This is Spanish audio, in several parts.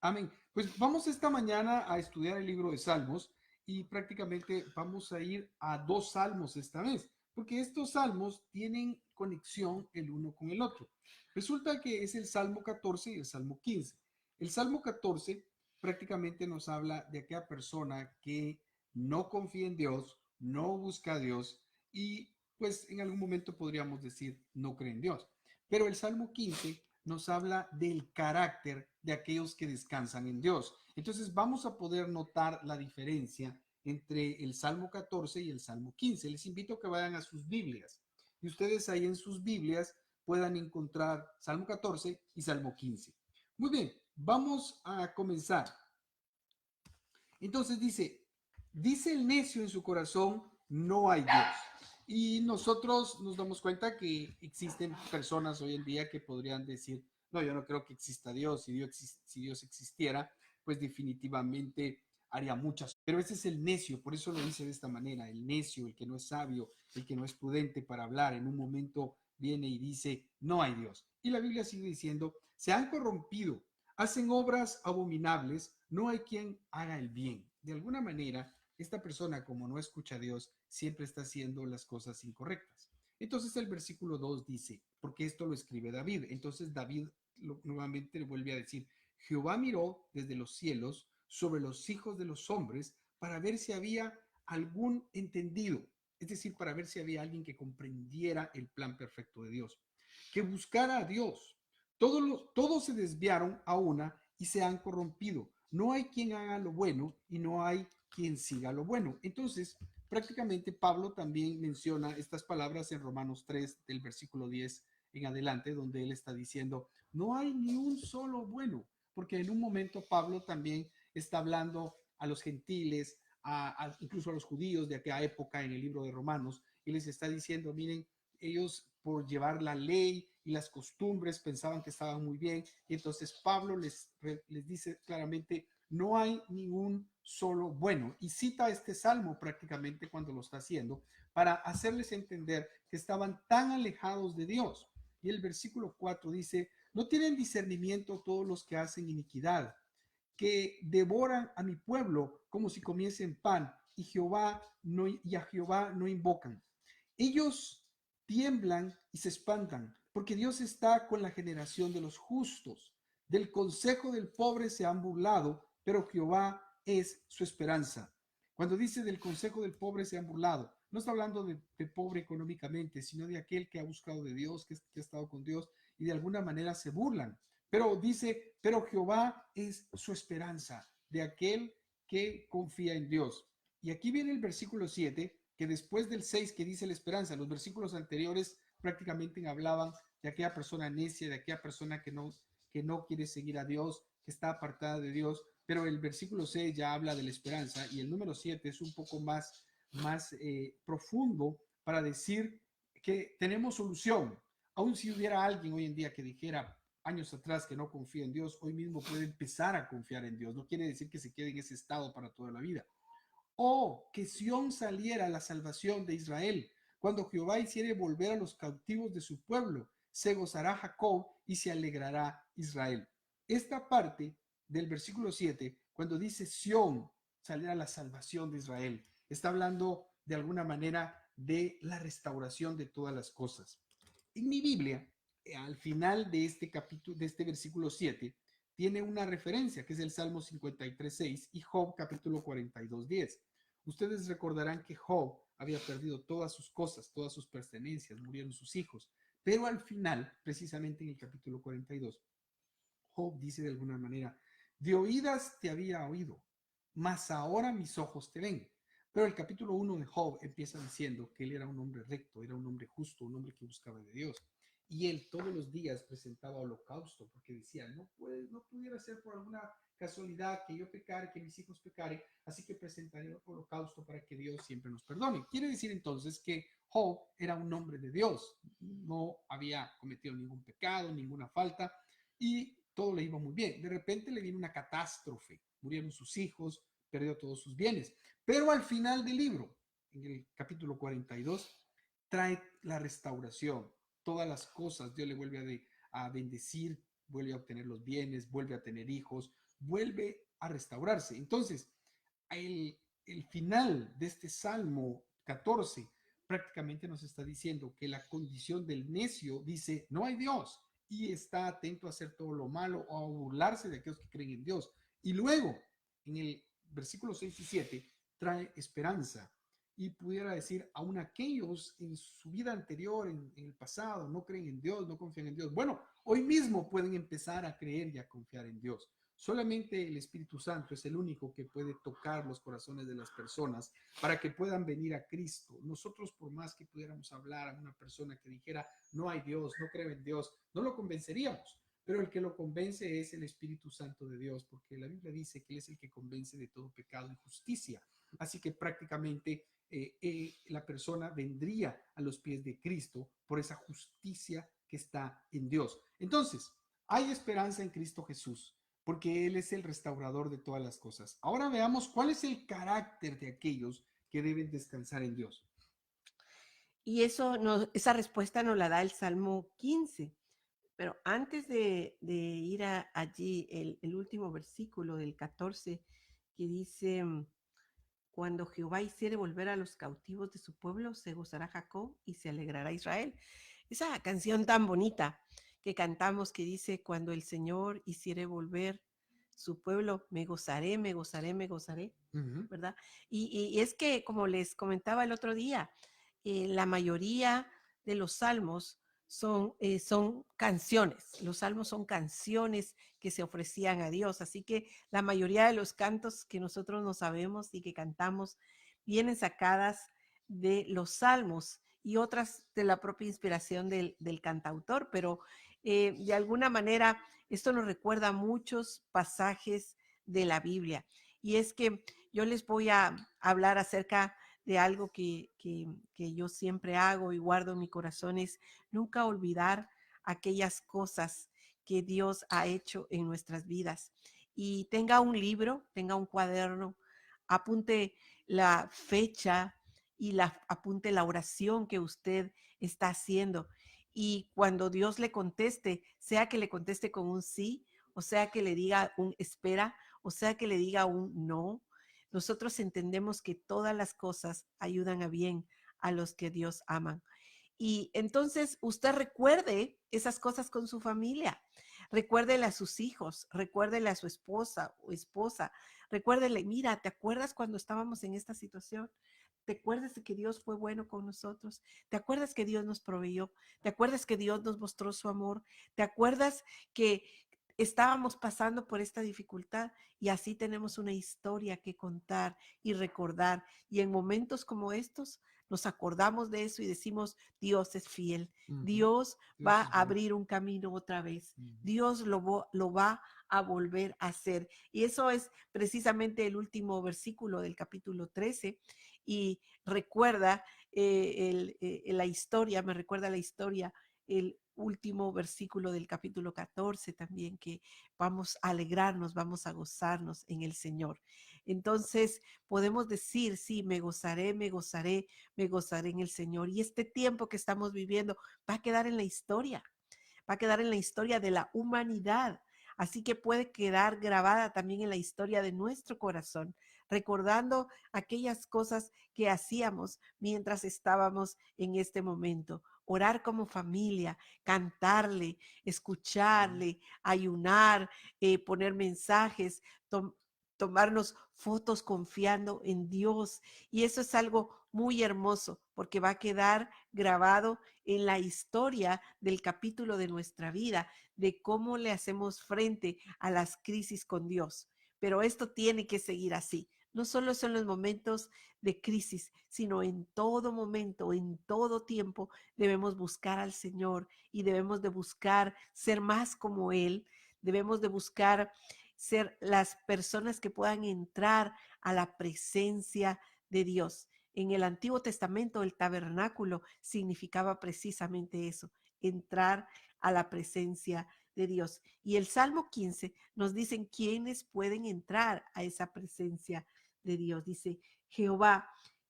Amén. Pues vamos esta mañana a estudiar el libro de Salmos y prácticamente vamos a ir a dos salmos esta vez, porque estos salmos tienen conexión el uno con el otro. Resulta que es el Salmo 14 y el Salmo 15. El Salmo 14 prácticamente nos habla de aquella persona que no confía en Dios, no busca a Dios y pues en algún momento podríamos decir no cree en Dios. Pero el Salmo 15 nos habla del carácter de aquellos que descansan en Dios. Entonces vamos a poder notar la diferencia entre el Salmo 14 y el Salmo 15. Les invito a que vayan a sus Biblias y ustedes ahí en sus Biblias puedan encontrar Salmo 14 y Salmo 15. Muy bien, vamos a comenzar. Entonces dice el necio en su corazón, no hay Dios. Y nosotros nos damos cuenta que existen personas hoy en día que podrían decir, no, yo no creo que exista Dios. Si Dios existiera, pues definitivamente haría muchas. Pero ese es el necio, por eso lo dice de esta manera, el necio, el que no es sabio, el que no es prudente para hablar, en un momento viene y dice, no hay Dios. Y la Biblia sigue diciendo, se han corrompido, hacen obras abominables, no hay quien haga el bien. De alguna manera, esta persona, como no escucha a Dios, siempre está haciendo las cosas incorrectas. Entonces el versículo 2 dice, porque esto lo escribe David. Entonces David nuevamente le vuelve a decir, Jehová miró desde los cielos sobre los hijos de los hombres para ver si había algún entendido, es decir, para ver si había alguien que comprendiera el plan perfecto de Dios, que buscara a Dios. Todos se desviaron a una y se han corrompido. No hay quien haga lo bueno y no hay quien siga lo bueno. Entonces, prácticamente Pablo también menciona estas palabras en Romanos 3, del versículo 10 en adelante, donde él está diciendo, no hay ni un solo bueno, porque en un momento Pablo también está hablando a los gentiles, incluso a los judíos de aquella época en el libro de Romanos, y les está diciendo, miren, ellos por llevar la ley y las costumbres pensaban que estaban muy bien, y entonces Pablo les dice claramente, no hay ningún solo bueno, y cita este salmo prácticamente cuando lo está haciendo, para hacerles entender que estaban tan alejados de Dios. Y el versículo 4 dice, no tienen discernimiento todos los que hacen iniquidad, que devoran a mi pueblo como si comiesen pan, y a Jehová no invocan. Ellos tiemblan y se espantan, porque Dios está con la generación de los justos. Del consejo del pobre se han burlado, pero Jehová es su esperanza. Cuando dice del consejo del pobre se han burlado, no está hablando de pobre económicamente, sino de aquel que ha buscado de Dios, que ha estado con Dios y de alguna manera se burlan. Pero dice, pero Jehová es su esperanza, de aquel que confía en Dios. Y aquí viene el versículo 7, que después del 6 que dice la esperanza, los versículos anteriores prácticamente hablaban de aquella persona necia, de aquella persona que no quiere seguir a Dios, que está apartada de Dios, pero el versículo 6 ya habla de la esperanza y el número 7 es un poco más profundo para decir que tenemos solución. Aun si hubiera alguien hoy en día que dijera años atrás que no confía en Dios, hoy mismo puede empezar a confiar en Dios. No quiere decir que se quede en ese estado para toda la vida. Oh, que Sión saliera la salvación de Israel. Cuando Jehová hiciere volver a los cautivos de su pueblo, se gozará Jacob y se alegrará Israel. Esta parte del versículo 7, cuando dice Sión saliera la salvación de Israel, está hablando de alguna manera de la restauración de todas las cosas. En mi Biblia, al final de este capítulo, de este versículo 7, tiene una referencia que es el Salmo 53:6 y Job capítulo 42:10. Ustedes recordarán que Job había perdido todas sus cosas, todas sus pertenencias, murieron sus hijos, pero al final, precisamente en el capítulo 42, Job dice de alguna manera, de oídas te había oído, mas ahora mis ojos te ven. Pero el capítulo 1 de Job empieza diciendo que él era un hombre recto, era un hombre justo, un hombre que buscaba de Dios. Y él todos los días presentaba holocausto porque decía, no pudiera ser por alguna casualidad que yo pecare, que mis hijos pecaren, así que presentaré holocausto para que Dios siempre nos perdone. Quiere decir entonces que Job era un hombre de Dios, no había cometido ningún pecado, ninguna falta, y todo le iba muy bien. De repente le viene una catástrofe, murieron sus hijos, perdió todos sus bienes. Pero al final del libro, en el capítulo 42, trae la restauración. Todas las cosas Dios le vuelve a bendecir, vuelve a obtener los bienes, vuelve a tener hijos, vuelve a restaurarse. Entonces, el, el final de este Salmo 14 prácticamente nos está diciendo que la condición del necio dice, no hay Dios, y está atento a hacer todo lo malo o a burlarse de aquellos que creen en Dios. Y luego, en el versículo 6 y 7, trae esperanza. Y pudiera decir, aún aquellos en su vida anterior, en el pasado, no creen en Dios, no confían en Dios. Bueno, hoy mismo pueden empezar a creer y a confiar en Dios. Solamente el Espíritu Santo es el único que puede tocar los corazones de las personas para que puedan venir a Cristo. Nosotros, por más que pudiéramos hablar a una persona que dijera, no hay Dios, no creo en Dios, no lo convenceríamos. Pero el que lo convence es el Espíritu Santo de Dios, porque la Biblia dice que Él es el que convence de todo pecado y justicia. Así que prácticamente la persona vendría a los pies de Cristo por esa justicia que está en Dios. Entonces, hay esperanza en Cristo Jesús, porque Él es el restaurador de todas las cosas. Ahora veamos cuál es el carácter de aquellos que deben descansar en Dios. Y esa respuesta nos la da el Salmo 15. Pero antes de ir allí, el último versículo del 14, que dice, cuando Jehová hiciere volver a los cautivos de su pueblo, se gozará Jacob y se alegrará Israel. Esa canción tan bonita que cantamos que dice, cuando el Señor hiciere volver su pueblo, me gozaré, me gozaré, me gozaré, Uh -huh. ¿verdad? Y es que, como les comentaba el otro día, la mayoría de los salmos son canciones. Los salmos son canciones que se ofrecían a Dios. Así que la mayoría de los cantos que nosotros no sabemos y que cantamos vienen sacadas de los salmos y otras de la propia inspiración del cantautor, pero de alguna manera esto nos recuerda muchos pasajes de la Biblia. Y es que yo les voy a hablar acerca de algo que yo siempre hago y guardo en mi corazón, es nunca olvidar aquellas cosas que Dios ha hecho en nuestras vidas. Y tenga un libro, tenga un cuaderno, apunte la fecha y apunte la oración que usted está haciendo. Y cuando Dios le conteste, sea que le conteste con un sí, o sea que le diga un espera, o sea que le diga un no, nosotros entendemos que todas las cosas ayudan a bien a los que Dios aman. Y entonces usted recuerde esas cosas con su familia, recuérdele a sus hijos, recuérdele a su esposa o esposa, recuérdele, mira, ¿te acuerdas cuando estábamos en esta situación? ¿Te acuerdas de que Dios fue bueno con nosotros? ¿Te acuerdas que Dios nos proveyó? ¿Te acuerdas que Dios nos mostró su amor? ¿Te acuerdas que estábamos pasando por esta dificultad y así tenemos una historia que contar y recordar? Y en momentos como estos nos acordamos de eso y decimos, Dios es fiel, Uh -huh. Dios Dios va es a bueno. abrir un camino otra vez, Uh -huh. Dios lo va a volver a hacer. Y eso es precisamente el último versículo del capítulo 13 y recuerda la historia, me recuerda la historia, el último versículo del capítulo 14 también, que vamos a alegrarnos, vamos a gozarnos en el Señor. Entonces podemos decir, sí, me gozaré, me gozaré, me gozaré en el Señor. Y este tiempo que estamos viviendo va a quedar en la historia, va a quedar en la historia de la humanidad. Así que puede quedar grabada también en la historia de nuestro corazón, recordando aquellas cosas que hacíamos mientras estábamos en este momento. Orar como familia, cantarle, escucharle, ayunar, poner mensajes, tomarnos fotos confiando en Dios. Y eso es algo muy hermoso porque va a quedar grabado en la historia del capítulo de nuestra vida, de cómo le hacemos frente a las crisis con Dios. Pero esto tiene que seguir así. No solo son los momentos de crisis, sino en todo momento, en todo tiempo, debemos buscar al Señor y debemos de buscar ser más como Él. Debemos de buscar ser las personas que puedan entrar a la presencia de Dios. En el Antiguo Testamento, el tabernáculo significaba precisamente eso, entrar a la presencia de Dios. Y el Salmo 15 nos dicen quiénes pueden entrar a esa presencia de Dios. Dice, Jehová,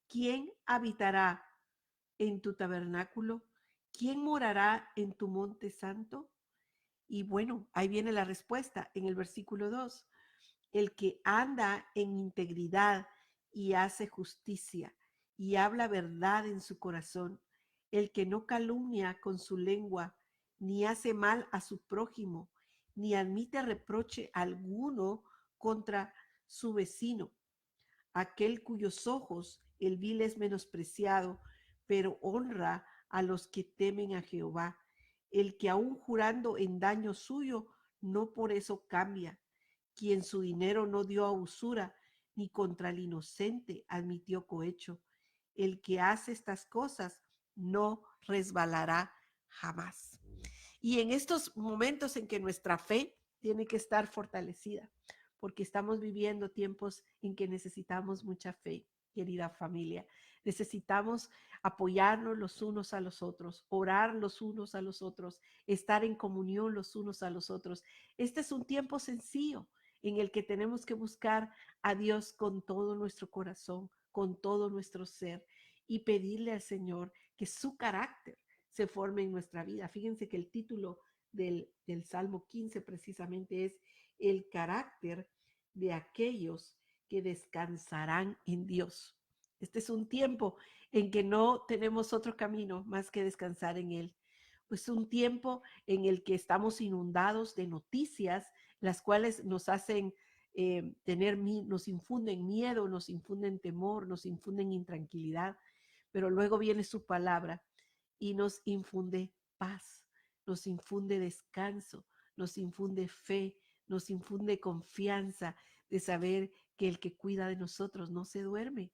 ¿quién habitará en tu tabernáculo? ¿Quién morará en tu monte santo? Y bueno, ahí viene la respuesta en el versículo 2. el que anda en integridad y hace justicia y habla verdad en su corazón, el que no calumnia con su lengua, ni hace mal a su prójimo, ni admite reproche alguno contra su vecino, aquel cuyos ojos el vil es menospreciado, pero honra a los que temen a Jehová, el que aun jurando en daño suyo, no por eso cambia, quien su dinero no dio a usura, ni contra el inocente admitió cohecho. El que hace estas cosas no resbalará jamás. Y en estos momentos en que nuestra fe tiene que estar fortalecida, porque estamos viviendo tiempos en que necesitamos mucha fe, querida familia. Necesitamos apoyarnos los unos a los otros, orar los unos a los otros, estar en comunión los unos a los otros. Este es un tiempo sencillo en el que tenemos que buscar a Dios con todo nuestro corazón, con todo nuestro ser y pedirle al Señor que su carácter se forme en nuestra vida. Fíjense que el título del Salmo 15 precisamente es el carácter de aquellos que descansarán en Dios. Este es un tiempo en que no tenemos otro camino más que descansar en Él. Pues un tiempo en el que estamos inundados de noticias, las cuales nos hacen nos infunden miedo, nos infunden temor, nos infunden intranquilidad, pero luego viene su palabra y nos infunde paz, nos infunde descanso, nos infunde fe, nos infunde confianza de saber que el que cuida de nosotros no se duerme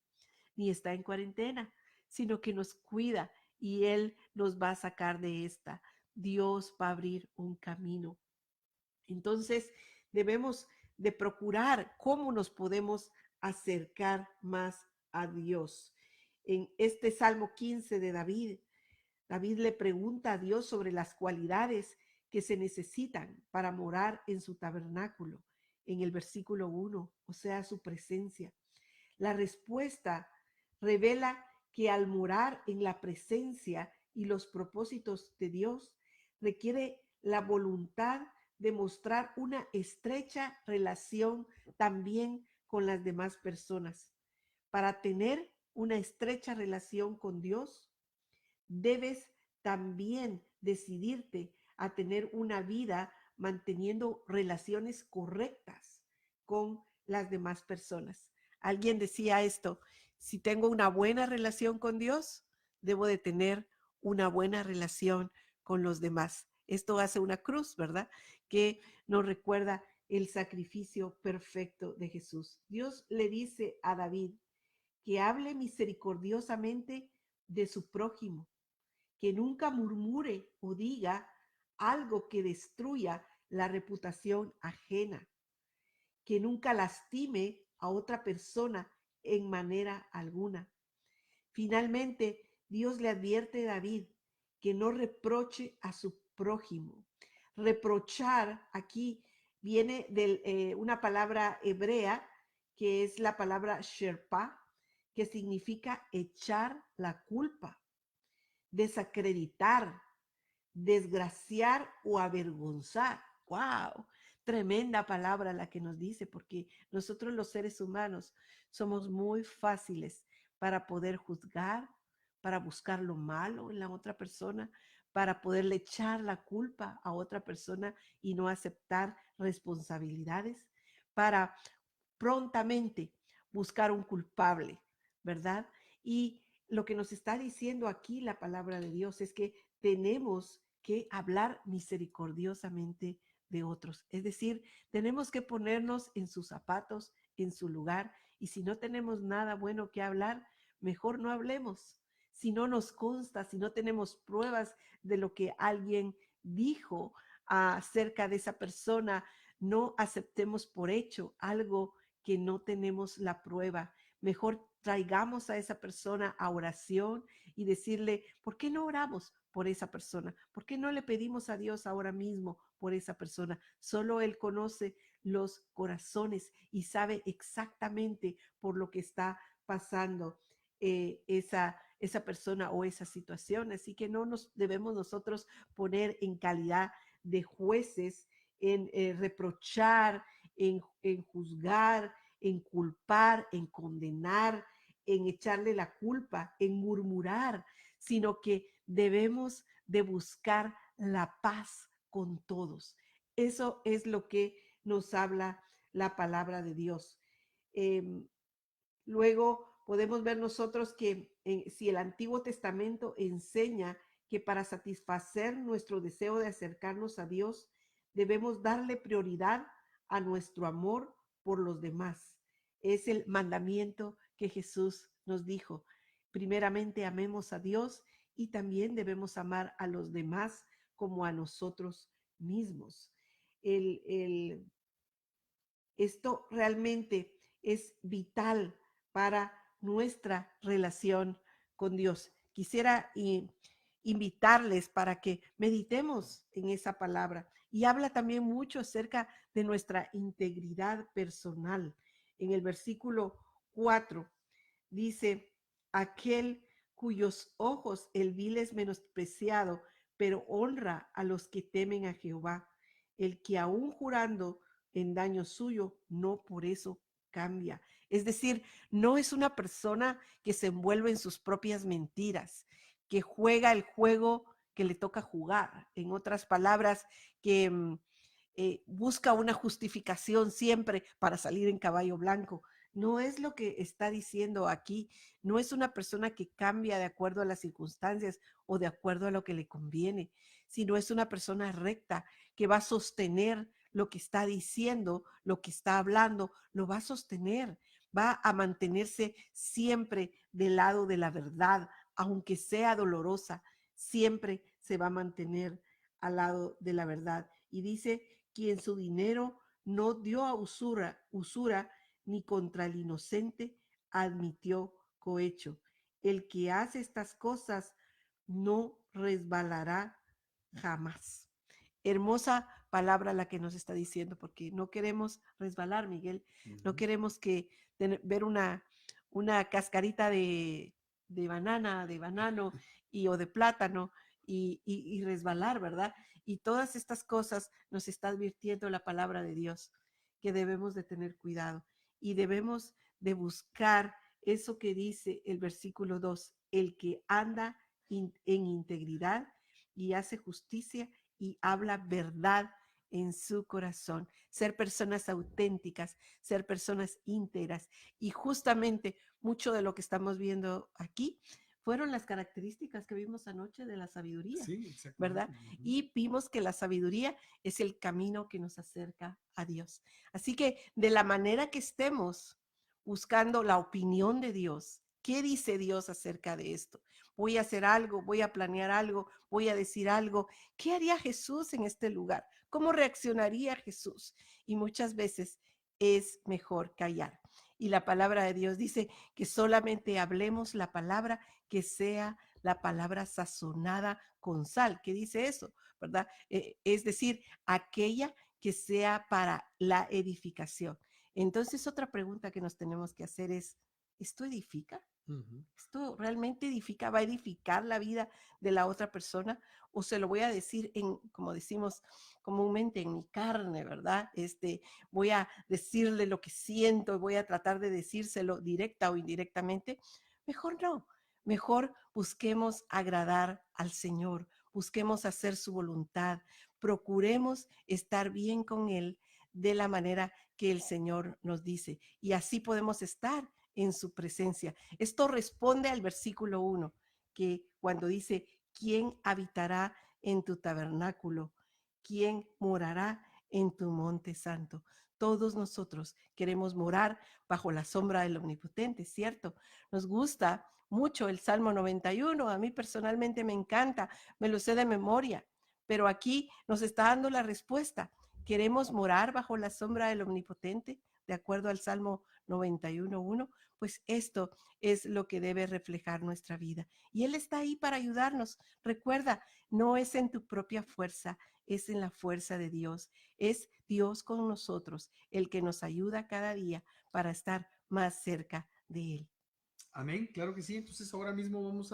ni está en cuarentena, sino que nos cuida y Él nos va a sacar de esta. Dios va a abrir un camino. Entonces, debemos de procurar cómo nos podemos acercar más a Dios. En este Salmo 15 de David, David le pregunta a Dios sobre las cualidades que se necesitan para morar en su tabernáculo, en el versículo 1, o sea, su presencia. La respuesta revela que al morar en la presencia y los propósitos de Dios, requiere la voluntad de mostrar una estrecha relación también con las demás personas. Para tener una estrecha relación con Dios, debes también decidirte a tener una vida manteniendo relaciones correctas con las demás personas. Alguien decía esto: si tengo una buena relación con Dios, debo de tener una buena relación con los demás. Esto hace una cruz, ¿verdad? Que nos recuerda el sacrificio perfecto de Jesús. Dios le dice a David que hable misericordiosamente de su prójimo, que nunca murmure o diga algo que destruya la reputación ajena, que nunca lastime a otra persona en manera alguna. Finalmente, Dios le advierte a David que no reproche a su prójimo. Reprochar aquí viene de una palabra hebrea que es la palabra sherpa, que significa echar la culpa, desacreditar, desgraciar o avergonzar. ¡Wow! Tremenda palabra la que nos dice, porque nosotros los seres humanos somos muy fáciles para poder juzgar, para buscar lo malo en la otra persona, para poderle echar la culpa a otra persona y no aceptar responsabilidades, para prontamente buscar un culpable, ¿verdad? Y lo que nos está diciendo aquí la palabra de Dios es que tenemos que hablar misericordiosamente de otros. Es decir, tenemos que ponernos en sus zapatos, en su lugar, y si no tenemos nada bueno que hablar, mejor no hablemos. Si no nos consta, si no tenemos pruebas de lo que alguien dijo acerca de esa persona, no aceptemos por hecho algo que no tenemos la prueba. Mejor traigamos a esa persona a oración y decirle: ¿por qué no oramos por esa persona? ¿Por qué no le pedimos a Dios ahora mismo por esa persona? Solo Él conoce los corazones y sabe exactamente por lo que está pasando esa persona o esa situación. Así que no nos debemos nosotros poner en calidad de jueces, en reprochar, en juzgar, en culpar, en condenar, en echarle la culpa, en murmurar, sino que debemos de buscar la paz con todos. Eso es lo que nos habla la palabra de Dios. Eh, Luego podemos ver nosotros que si el Antiguo Testamento enseña que para satisfacer nuestro deseo de acercarnos a Dios, debemos darle prioridad a nuestro amor por los demás. Es el mandamiento que Jesús nos dijo. Primeramente amemos a Dios y también debemos amar a los demás como a nosotros mismos. El, el, Esto realmente es vital para nuestra relación con Dios. Quisiera invitarles para que meditemos en esa palabra y habla también mucho acerca de nuestra integridad personal. En el versículo 4 dice, aquel cuyos ojos el vil es menospreciado, pero honra a los que temen a Jehová, el que aún jurando en daño suyo, no por eso cambia. Es decir, no es una persona que se envuelve en sus propias mentiras, que juega el juego que le toca jugar. En otras palabras, que busca una justificación siempre para salir en caballo blanco. No es lo que está diciendo aquí. No es una persona que cambia de acuerdo a las circunstancias o de acuerdo a lo que le conviene, sino es una persona recta que va a sostener lo que está diciendo, lo que está hablando, lo va a sostener, va a mantenerse siempre del lado de la verdad, aunque sea dolorosa, siempre se va a mantener al lado de la verdad. Y dice, quien su dinero no dio a usura ni contra el inocente admitió cohecho. El que hace estas cosas no resbalará jamás. Hermosa palabra la que nos está diciendo, porque no queremos resbalar, Miguel. No queremos que ver una cascarita de banana, de banano o de plátano y resbalar, ¿verdad? Y todas estas cosas nos está advirtiendo la palabra de Dios, que debemos de tener cuidado y debemos de buscar eso que dice el versículo 2, el que anda en integridad y hace justicia y habla verdad en su corazón, ser personas auténticas, ser personas íntegras. Y justamente mucho de lo que estamos viendo aquí fueron las características que vimos anoche de la sabiduría, Sí, ¿verdad? exactamente. Y vimos que la sabiduría es el camino que nos acerca a Dios. Así que de la manera que estemos buscando la opinión de Dios, ¿qué dice Dios acerca de esto? Voy a hacer algo, voy a planear algo, voy a decir algo. ¿Qué haría Jesús en este lugar? ¿Cómo reaccionaría Jesús? Y muchas veces es mejor callar. Y la palabra de Dios dice que solamente hablemos la palabra que sea la palabra sazonada con sal. ¿Qué dice eso? ¿Verdad? Es decir, aquella que sea para la edificación. Entonces, otra pregunta que nos tenemos que hacer es, ¿esto edifica? ¿Esto realmente edifica? ¿Va a edificar la vida de la otra persona? ¿O se lo voy a decir como decimos comúnmente, en mi carne, ¿verdad? Voy a decirle lo que siento y voy a tratar de decírselo directa o indirectamente. Mejor no. Mejor busquemos agradar al Señor, busquemos hacer su voluntad, procuremos estar bien con Él de la manera que el Señor nos dice. Y así podemos estar en su presencia. Esto responde al versículo 1, que cuando dice, ¿quién habitará en tu tabernáculo? ¿Quién morará en tu monte santo? Todos nosotros queremos morar bajo la sombra del Omnipotente, ¿cierto? Nos gusta mucho el Salmo 91, a mí personalmente me encanta, me lo sé de memoria, pero aquí nos está dando la respuesta. ¿Queremos morar bajo la sombra del Omnipotente? De acuerdo al Salmo 91.1, pues esto es lo que debe reflejar nuestra vida. Y Él está ahí para ayudarnos. Recuerda, no es en tu propia fuerza, es en la fuerza de Dios. Es Dios con nosotros, el que nos ayuda cada día para estar más cerca de Él. Amén, claro que sí. Entonces ahora mismo vamos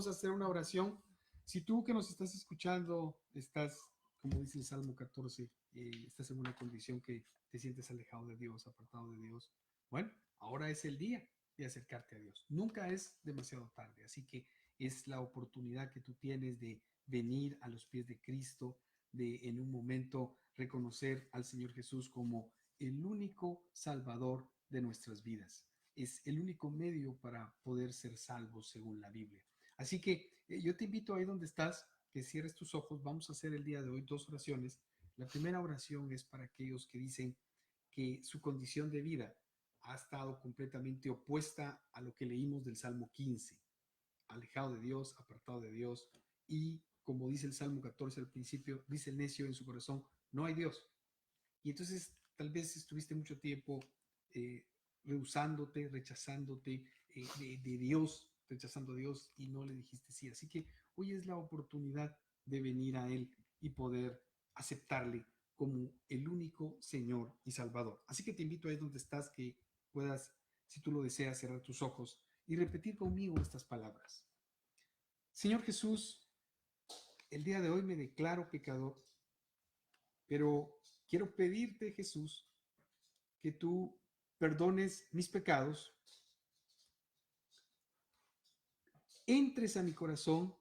a hacer una oración. Si tú que nos estás escuchando estás como dice el Salmo 14, estás en una condición que te sientes alejado de Dios, apartado de Dios. Bueno, ahora es el día de acercarte a Dios. Nunca es demasiado tarde, así que es la oportunidad que tú tienes de venir a los pies de Cristo, de en un momento reconocer al Señor Jesús como el único Salvador de nuestras vidas. Es el único medio para poder ser salvos según la Biblia. Así que yo te invito ahí donde estás, que cierres tus ojos. Vamos a hacer el día de hoy 2 oraciones. La primera oración es para aquellos que dicen que su condición de vida ha estado completamente opuesta a lo que leímos del Salmo 15, alejado de Dios, apartado de Dios, y como dice el Salmo 14 al principio, dice el necio en su corazón, no hay Dios. Y entonces tal vez estuviste mucho tiempo eh, rehusándote, rechazándote de Dios, rechazando a Dios y no le dijiste sí. Así que hoy es la oportunidad de venir a Él y poder aceptarle como el único Señor y Salvador. Así que te invito ahí donde estás que puedas, si tú lo deseas, cerrar tus ojos y repetir conmigo estas palabras. Señor Jesús, el día de hoy me declaro pecador, pero quiero pedirte, Jesús, que tú perdones mis pecados, entres a mi corazón,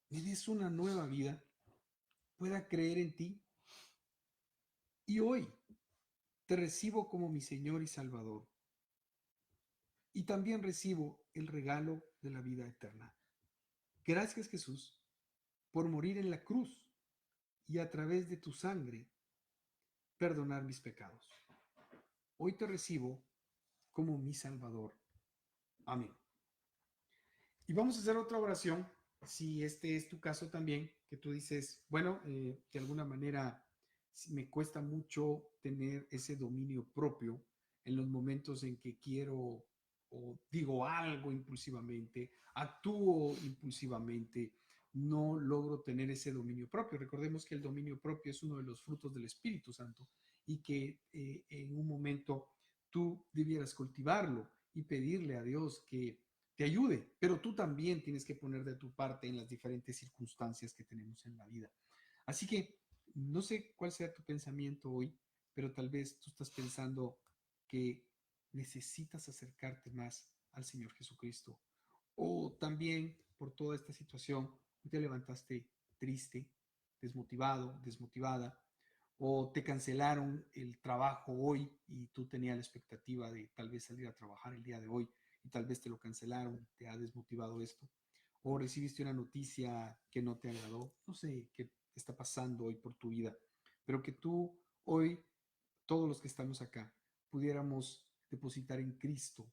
me des una nueva vida, pueda creer en ti y hoy te recibo como mi Señor y Salvador. Y también recibo el regalo de la vida eterna. Gracias, Jesús, por morir en la cruz y a través de tu sangre perdonar mis pecados. Hoy te recibo como mi Salvador. Amén. Y vamos a hacer otra oración, si este es tu caso también, que tú dices, bueno, de alguna manera me cuesta mucho tener ese dominio propio en los momentos en que quiero o digo algo impulsivamente, actúo impulsivamente, no logro tener ese dominio propio. Recordemos que el dominio propio es uno de los frutos del Espíritu Santo y que en un momento tú debieras cultivarlo y pedirle a Dios que te ayude, pero tú también tienes que poner de tu parte en las diferentes circunstancias que tenemos en la vida. Así que no sé cuál sea tu pensamiento hoy, pero tal vez tú estás pensando que necesitas acercarte más al Señor Jesucristo. O también por toda esta situación te levantaste triste, desmotivado, desmotivada, o te cancelaron el trabajo hoy y tú tenías la expectativa de tal vez salir a trabajar el día de hoy y tal vez te lo cancelaron, te ha desmotivado esto, o recibiste una noticia que no te agradó, no sé qué está pasando hoy por tu vida, pero que tú hoy, todos los que estamos acá, pudiéramos depositar en Cristo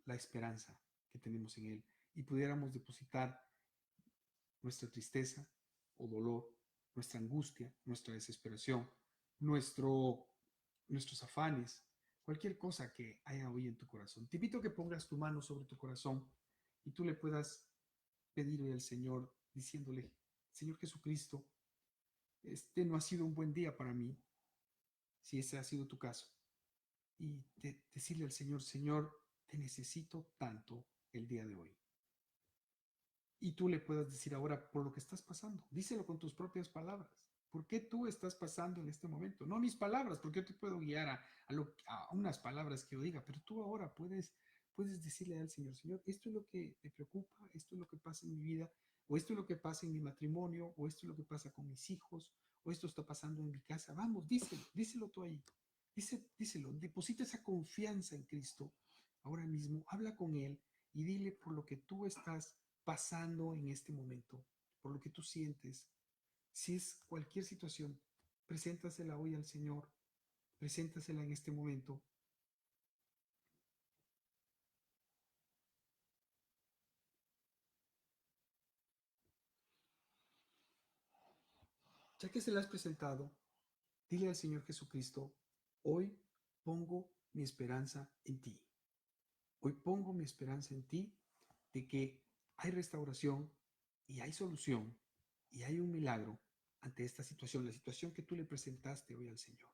la esperanza que tenemos en Él y pudiéramos depositar nuestra tristeza o dolor, nuestra angustia, nuestra desesperación, nuestros afanes, cualquier cosa que haya hoy en tu corazón. Te invito a que pongas tu mano sobre tu corazón y tú le puedas pedirle al Señor diciéndole, Señor Jesucristo, este no ha sido un buen día para mí, si ese ha sido tu caso. Y decirle al Señor, Señor, te necesito tanto el día de hoy. Y tú le puedas decir ahora por lo que estás pasando. Díselo con tus propias palabras. ¿Por qué tú estás pasando en este momento? No mis palabras, porque yo te puedo guiar a unas palabras que yo diga, pero tú ahora puedes decirle al Señor, Señor, esto es lo que te preocupa, esto es lo que pasa en mi vida, o esto es lo que pasa en mi matrimonio, o esto es lo que pasa con mis hijos, o esto está pasando en mi casa. Vamos, díselo tú ahí. Díselo, deposita esa confianza en Cristo ahora mismo, habla con Él y dile por lo que tú estás pasando en este momento, por lo que tú sientes. Si es cualquier situación, preséntasela hoy al Señor, preséntasela en este momento. Ya que se la has presentado, dile al Señor Jesucristo, hoy pongo mi esperanza en ti. Hoy pongo mi esperanza en ti de que hay restauración y hay solución y hay un milagro ante esta situación, la situación que tú le presentaste hoy al Señor.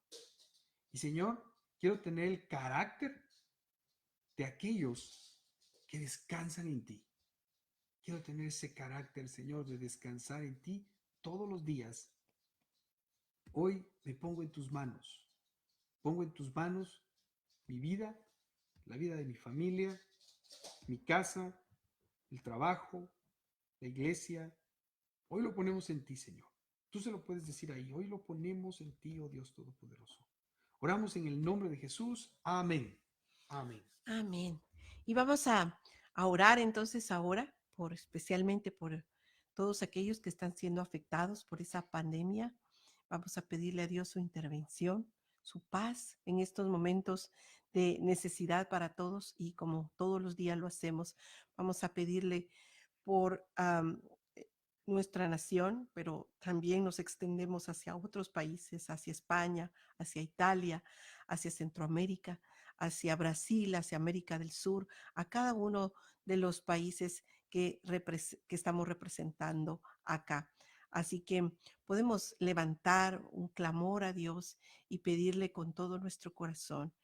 Y Señor, quiero tener el carácter de aquellos que descansan en ti. Quiero tener ese carácter, Señor, de descansar en ti todos los días Hoy me pongo en tus manos. Pongo en tus manos mi vida, la vida de mi familia, mi casa, el trabajo, la iglesia. Hoy lo ponemos en ti, Señor. Tú se lo puedes decir ahí. Hoy lo ponemos en ti, oh Dios Todopoderoso. Oramos en el nombre de Jesús. Amén. Amén. Amén. Y vamos a orar entonces ahora, especialmente por todos aquellos que están siendo afectados por esa pandemia. Vamos a pedirle a Dios su intervención, su paz en estos momentos de necesidad para todos y como todos los días lo hacemos, vamos a pedirle por nuestra nación, pero también nos extendemos hacia otros países, hacia España, hacia Italia, hacia Centroamérica, hacia Brasil, hacia América del Sur, a cada uno de los países que estamos representando acá. Así que podemos levantar un clamor a Dios y pedirle con todo nuestro corazón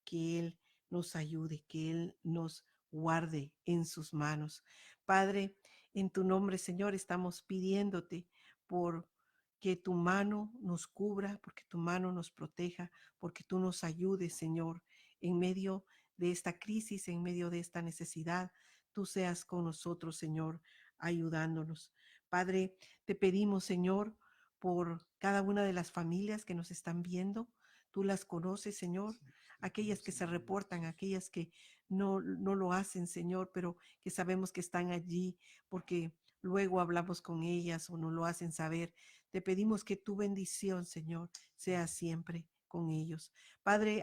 que Él nos ayude, que Él nos guarde en sus manos. Padre, en tu nombre, Señor, estamos pidiéndote por que tu mano nos cubra, porque tu mano nos proteja, porque tú nos ayudes, Señor, en medio de esta crisis, en medio de esta necesidad. Tú seas con nosotros, Señor, ayudándonos. Padre, te pedimos, Señor, por cada una de las familias que nos están viendo. Tú las conoces, Señor, Sí, te aquellas pedimos que en se el nombre de reportan, Jesús. aquellas que no lo hacen, Señor, pero que sabemos que están allí porque luego hablamos con ellas o nos lo hacen saber. Te pedimos que tu bendición, Señor, sea siempre con ellos. Padre,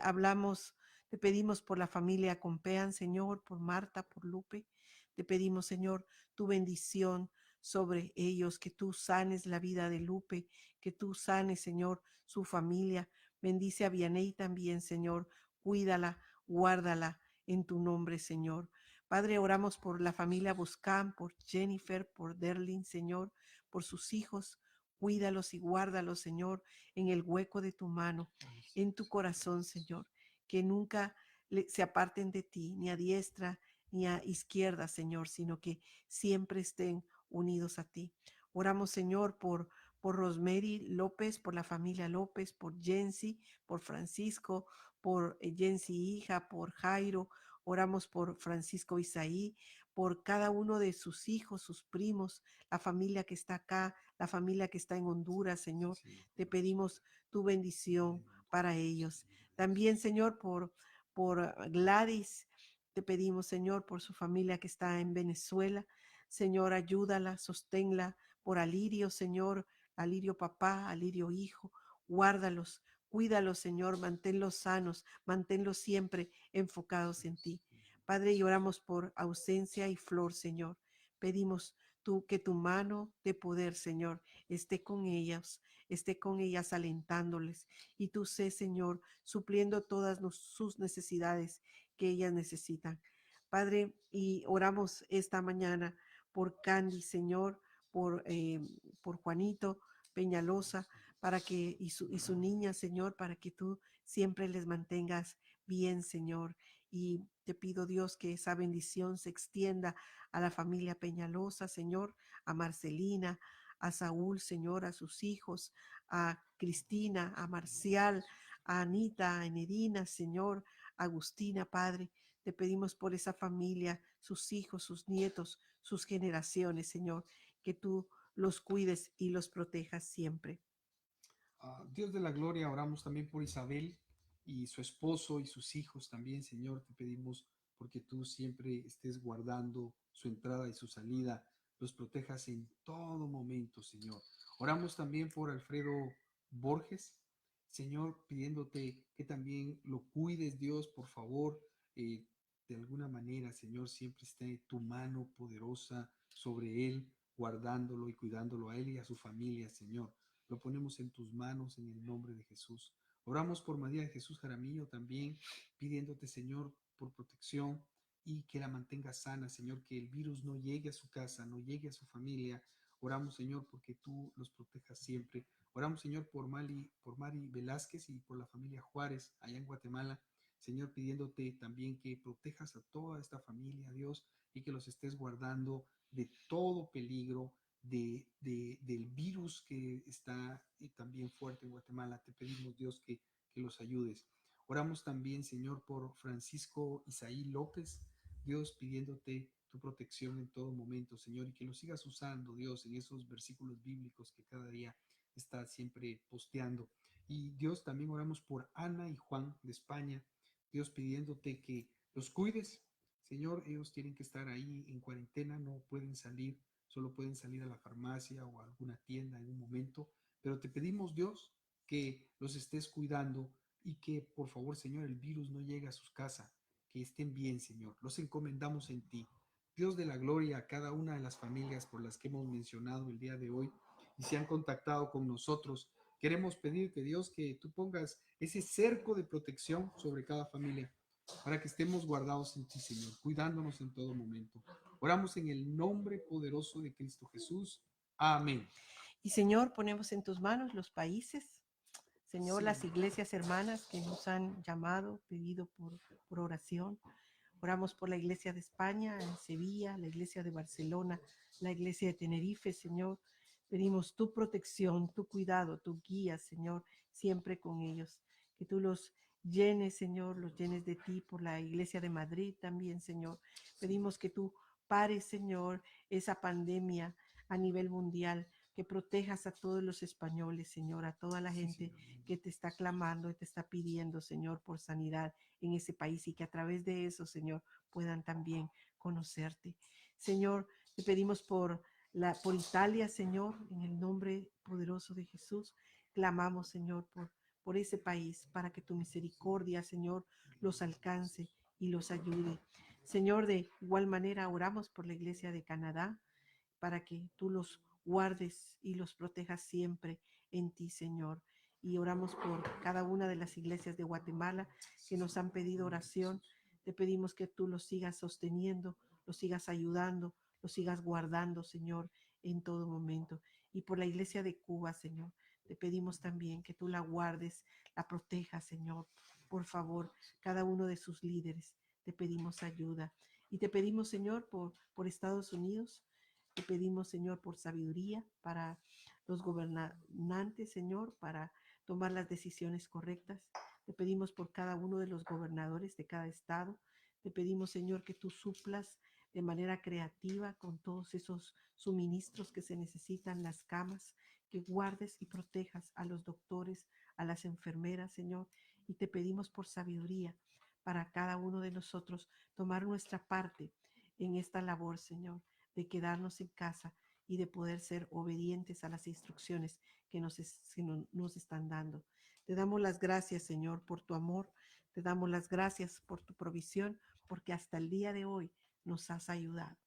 te pedimos por la familia Compean, Señor, por Marta, por Lupe. Te pedimos, Señor, tu bendición sobre ellos, que tú sanes la vida de Lupe, que tú sanes, Señor, su familia. Bendice a Vianey también, Señor. Cuídala, guárdala en tu nombre, Señor. Padre, oramos por la familia Buscán, por Jennifer, por Derlin, Señor, por sus hijos. Cuídalos y guárdalos, Señor, en el hueco de tu mano, en tu corazón, Señor. Que nunca se aparten de ti, ni a diestra ni a izquierda, Señor, sino que siempre estén unidos a ti. Oramos, Señor, por Rosemary López, por la familia López, por Jensi, por Francisco, por Jensi hija, por Jairo. Oramos por Francisco Isaí, por cada uno de sus hijos, sus primos, la familia que está acá, la familia que está en Honduras, Señor. Sí, Te pedimos tu bendición para ellos. sí, También, Señor, por Gladys, te pedimos, Señor, por su familia que está en Venezuela. Señor, ayúdala, sosténla. Por Alirio, Señor, Alirio papá, Alirio hijo, guárdalos, cuídalos, Señor, manténlos sanos, manténlos siempre enfocados en ti. Padre, y oramos por Ausencia y Flor, Señor. Pedimos que tu mano de poder, Señor, esté con ellas alentándoles. Y tú sé, Señor, supliendo todas sus necesidades que ellas necesitan. Padre, y oramos esta mañana por Candy, Señor, por Juanito Peñalosa, para que, y su niña, Señor, para que tú siempre les mantengas bien, Señor. Y te pido, Dios, que esa bendición se extienda a la familia Peñalosa, Señor, a Marcelina, a Saúl, Señor, a sus hijos, a Cristina, a Marcial, a Anita, a Enerina, Señor, a Agustina, Padre. Te pedimos por esa familia, sus hijos, sus nietos, sus generaciones, Señor, que tú los cuides y los protejas siempre. Dios de la gloria, oramos también por Isabel y su esposo y sus hijos también, Señor. Te pedimos porque tú siempre estés guardando su entrada y su salida, los protejas en todo momento, Señor. Oramos también por Alfredo Borges, Señor, pidiéndote que también lo cuides, Dios, por favor. De alguna manera, Señor, siempre esté tu mano poderosa sobre él, guardándolo y cuidándolo a él y a su familia, Señor. Lo ponemos en tus manos en el nombre de Jesús. Oramos por María de Jesús Jaramillo también, pidiéndote, Señor, por protección y que la mantenga sana, Señor, que el virus no llegue a su casa, no llegue a su familia. Oramos, Señor, porque tú los protejas siempre. Oramos, Señor, por Mari Velázquez y por la familia Juárez allá en Guatemala. Señor, pidiéndote también que protejas a toda esta familia, Dios, y que los estés guardando de todo peligro, del virus que está también fuerte en Guatemala. Te pedimos, Dios, que los ayudes. Oramos también, Señor, por Francisco Isaí López, Dios, pidiéndote tu protección en todo momento, Señor, y que lo sigas usando, Dios, en esos versículos bíblicos que cada día está siempre posteando. Y Dios, también oramos por Ana y Juan de España, Dios, pidiéndote que los cuides. Señor, ellos tienen que estar ahí en cuarentena, no pueden salir, solo pueden salir a la farmacia o a alguna tienda en un momento, pero te pedimos, Dios, que los estés cuidando y que, por favor, Señor, el virus no llegue a sus casas, que estén bien, Señor. Los encomendamos en ti. Dios de la gloria, a cada una de las familias por las que hemos mencionado el día de hoy y se han contactado con nosotros, queremos pedirte, Dios, que tú pongas ese cerco de protección sobre cada familia para que estemos guardados en ti, Señor, cuidándonos en todo momento. Oramos en el nombre poderoso de Cristo Jesús. Amén. Y Señor, ponemos en tus manos los países, Señor, Sí. las iglesias hermanas que nos han llamado, pedido por oración. Oramos por la iglesia de España, en Sevilla, la iglesia de Barcelona, la iglesia de Tenerife, Señor. Pedimos tu protección, tu cuidado, tu guía, Señor, siempre con ellos. Que tú los llenes, Señor, los llenes de ti, por la iglesia de Madrid también, Señor. Pedimos que tú pares, Señor, esa pandemia a nivel mundial, que protejas a todos los españoles, Señor, a toda la gente que te está clamando y te está pidiendo, Señor, por sanidad en ese país, y que a través de eso, Señor, puedan también conocerte. Señor, te pedimos por Italia, Señor, en el nombre poderoso de Jesús. Clamamos, Señor, por ese país, para que tu misericordia, Señor, los alcance y los ayude. Señor, de igual manera oramos por la iglesia de Canadá, para que tú los guardes y los protejas siempre en ti, Señor. Y oramos por cada una de las iglesias de Guatemala que nos han pedido oración. Te pedimos que tú los sigas sosteniendo, los sigas ayudando, los sigas guardando, Señor, en todo momento. Y por la iglesia de Cuba, Señor, te pedimos también que tú la guardes, la protejas, Señor. Por favor, cada uno de sus líderes, te pedimos ayuda. Y te pedimos, Señor, por Estados Unidos. Te pedimos, Señor, por sabiduría para los gobernantes, Señor, para tomar las decisiones correctas. Te pedimos por cada uno de los gobernadores de cada estado. Te pedimos, Señor, que tú suplas de manera creativa con todos esos suministros que se necesitan, las camas, que guardes y protejas a los doctores, a las enfermeras, Señor. Y te pedimos por sabiduría para cada uno de nosotros tomar nuestra parte en esta labor, Señor, de quedarnos en casa y de poder ser obedientes a las instrucciones que nos están dando. Te damos las gracias, Señor, por tu amor. Te damos las gracias por tu provisión, porque hasta el día de hoy nos has ayudado.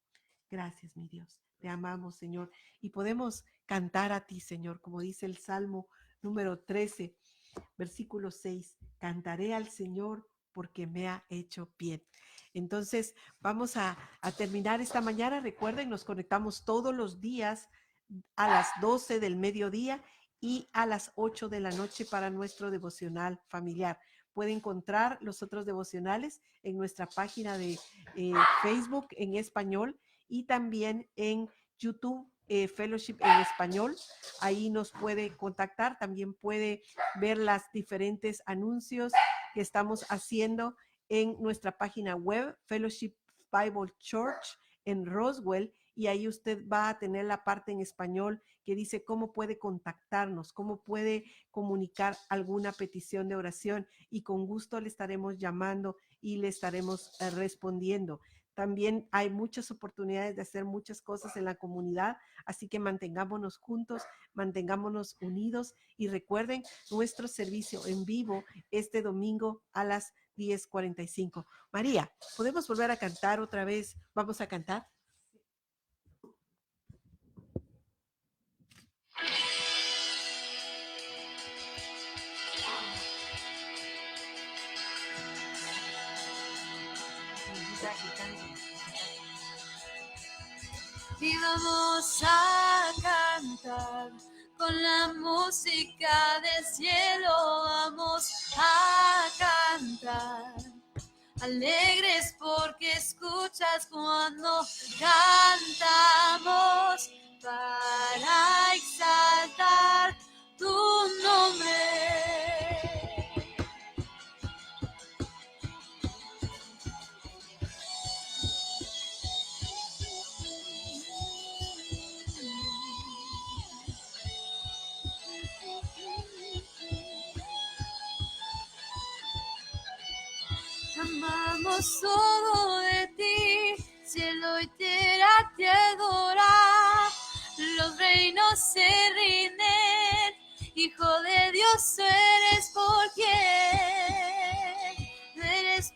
Gracias, mi Dios. Te amamos, Señor. Y podemos cantar a ti, Señor, como dice el Salmo número 13, versículo 6. Cantaré al Señor porque me ha hecho bien. Entonces, vamos a terminar esta mañana. Recuerden, nos conectamos todos los días a las 12 del mediodía y a las 8 de la noche para nuestro devocional familiar. Puede encontrar los otros devocionales en nuestra página de Facebook en español y también en YouTube, Fellowship en español. Ahí nos puede contactar. También puede ver las diferentes anuncios que estamos haciendo en nuestra página web, Fellowship Bible Church en Roswell, y ahí usted va a tener la parte en español que dice cómo puede contactarnos, cómo puede comunicar alguna petición de oración, y con gusto le estaremos llamando y le estaremos respondiendo. También hay muchas oportunidades de hacer muchas cosas en la comunidad, así que mantengámonos juntos, mantengámonos unidos, y recuerden nuestro servicio en vivo este domingo a las 10:45. María, ¿podemos volver a cantar otra vez? ¿Vamos a cantar? Y vamos a cantar con la música del cielo, vamos a cantar. Alegres porque escuchas cuando cantamos, para exaltar tu nombre. Amamos todo de ti, cielo y tierra te adora, los reinos se rinden, Hijo de Dios tú eres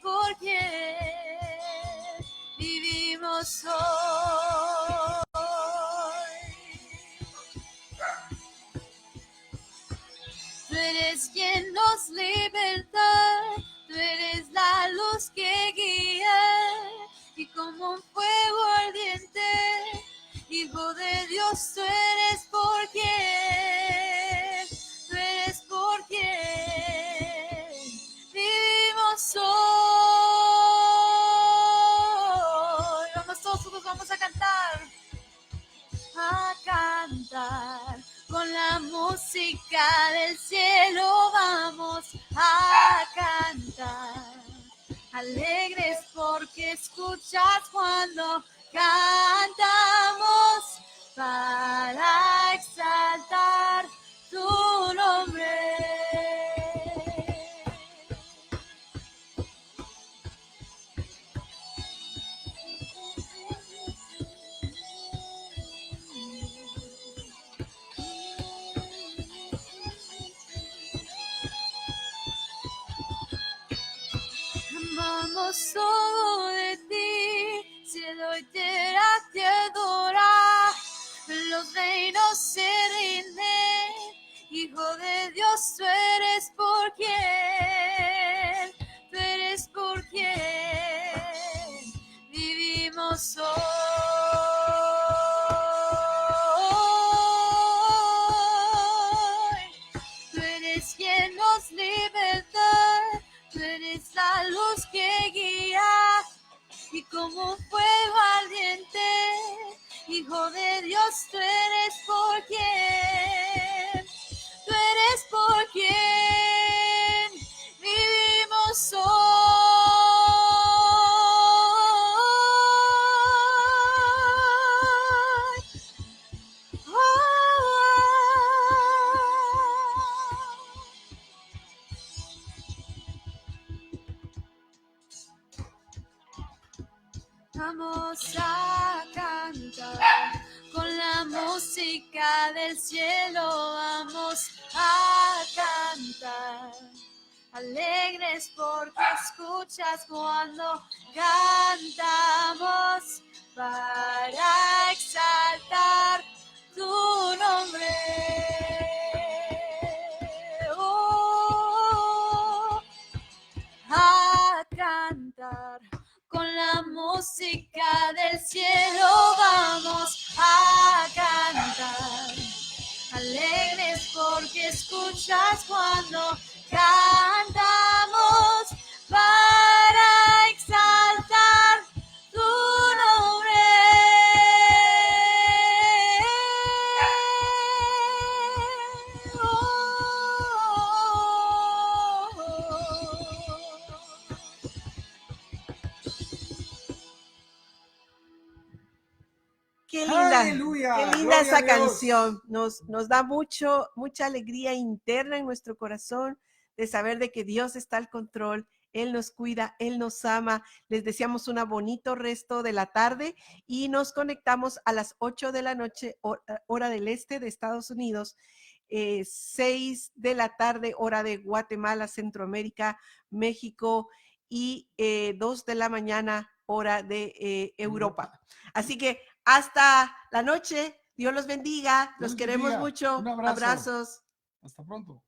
por quien vivimos hoy. Tú eres quien nos liberta, tú eres la luz que guía, y como un fuego ardiente, Hijo de Dios, tú eres por quien vivimos hoy. Vamos todos juntos, vamos a cantar. Con la música del cielo vamos a cantar, alegres porque escuchas cuando cantamos para exaltar tu nombre. Amamos todo de ti, cielo y tierra te adora, los reinos se rinden, Hijo de Dios, tú eres por quien vivimos hoy. Tú eres quien nos liberta, tú eres la luz que guía, y como un fuego ardiente, Hijo de Dios, tú eres por quien vivimos hoy. Vamos a cantar con la música del cielo, vamos a cantar, alegres porque escuchas cuando cantamos para exaltar tu nombre. Oh, a cantar con la música del cielo vamos a cantar, alegres porque escuchas cuando cantamos para exaltar tu nombre. Qué linda, ¡Aleluya! qué linda ¡Gloria esa a Dios! canción. Nos da mucha alegría interna en nuestro corazón de saber de que Dios está al control. Él nos cuida, Él nos ama. Les deseamos un bonito resto de la tarde y nos conectamos a las 8 de la noche, hora del este de Estados Unidos, 6 de la tarde, hora de Guatemala, Centroamérica, México, y 2 de la mañana, hora de Europa. Así que hasta la noche. Dios los bendiga. Los queremos mucho. Un abrazo. Abrazos. Hasta pronto.